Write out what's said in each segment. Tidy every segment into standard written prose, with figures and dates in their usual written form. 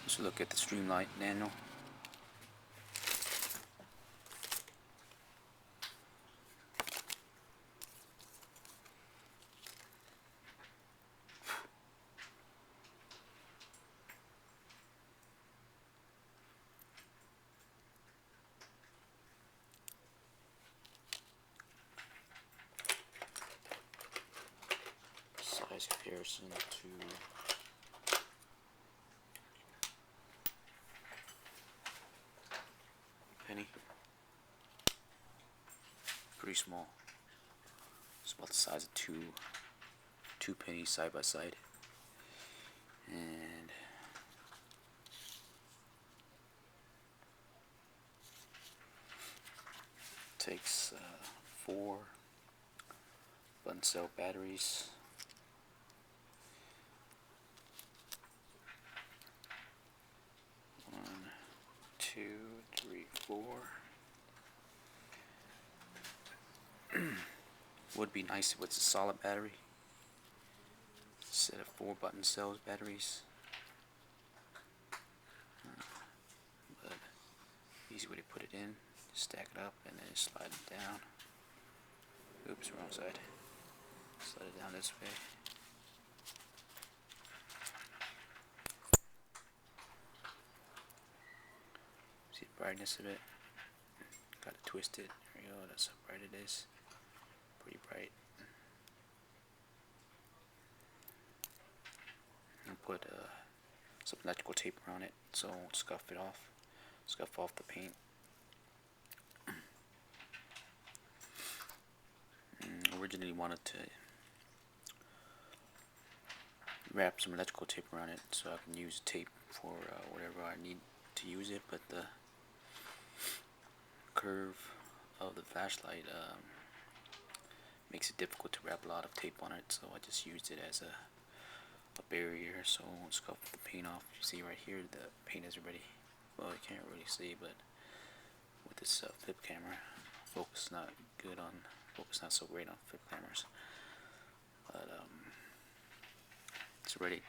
Let's look at the Streamlight Nano. Size comparison to penny. Pretty small. It's about the size of two pennies side by side. And takes 4 button cell batteries. 1, 2, 3, 4. Would be nice if it's a solid battery instead of 4 button cells batteries. But easy way to put it in. Stack it up and then slide it down. Oops, wrong side. Slide it down this way. See the brightness of it? Got it twisted. There we go, that's how bright it is. Pretty bright. I'll put some electrical tape around it so it won't scuff off the paint. Originally wanted to wrap some electrical tape around it so I can use tape for whatever I need to use it, but the curve of the flashlight makes it difficult to wrap a lot of tape on it, so I just used it as a barrier so it won't scuff the paint off. You see right here the paint is already, well, you can't really see, but with this flip camera, focus not so great on flip cameras, but it's already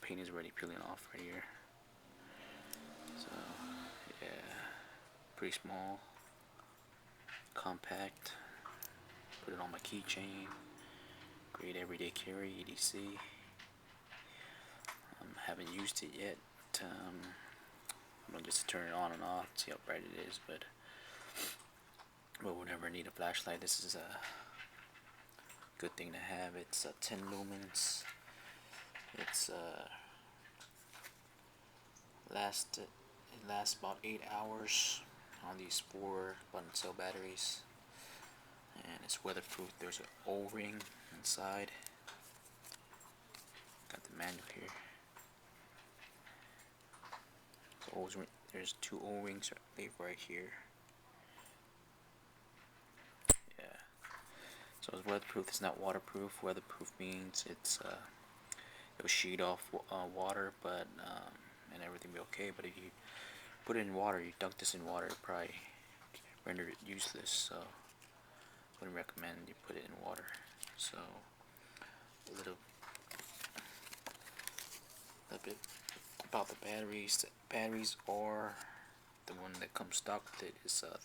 paint is already peeling off right here. So yeah, pretty small, compact. Put it on my keychain. Great everyday carry, EDC. Haven't used it yet. I'm gonna just turn it on and off, see how bright it is, but whenever I need a flashlight, this is a good thing to have. It's 10 lumens. It lasts about 8 hours on these 4 button cell batteries, and it's weatherproof. There's an O-ring inside. Got the manual here. So there's 2 O-rings right here. Yeah. So it's weatherproof. It's not waterproof. Weatherproof means it'll sheet off water, but and everything will be okay. But if you put it in water, you dunk this in water, it'll probably render it useless. So I wouldn't recommend you put it in water. So a little bit about the batteries. The batteries are the one that comes stock with it is the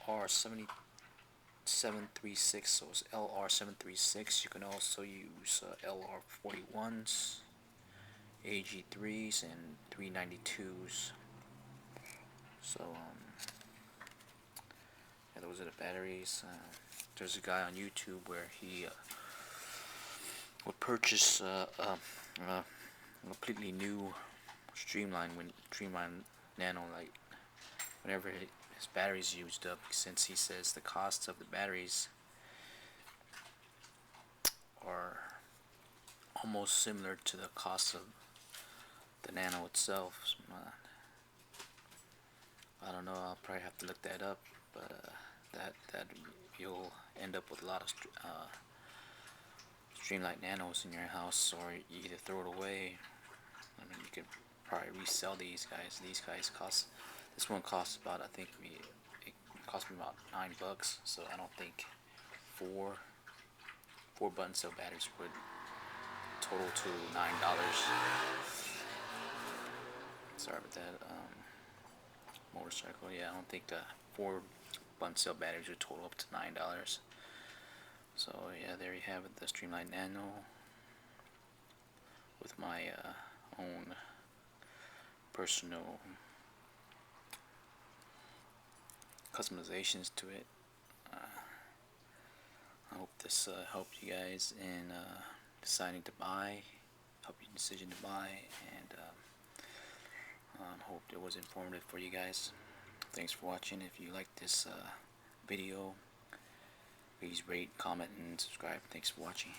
LR736, so it's LR736. You can also use LR41s, AG3s, and 392s. So yeah, those are the batteries. There's a guy on YouTube where he would purchase a completely new Streamline Nano light whenever his batteries used up, since he says the cost of the batteries are almost similar to the cost of the Nano itself. I don't know, I'll probably have to look that up, but that you'll end up with a lot of Streamlight Nanos in your house, or you either throw it away. I mean, you could probably resell these guys. These guys cost, this one costs about, I think it cost me about $9, so I don't think four button cell batteries would total to $9. Sorry about that. Motorcycle. Yeah, I don't think the 4-button cell batteries would total up to $9. So yeah, there you have it, the Streamlight Nano with my own personal customizations to it. I hope this helped you guys in deciding to buy, help your decision to buy, and hope it was informative for you guys. Thanks for watching. If you like this video, please rate, comment, and subscribe. Thanks for watching.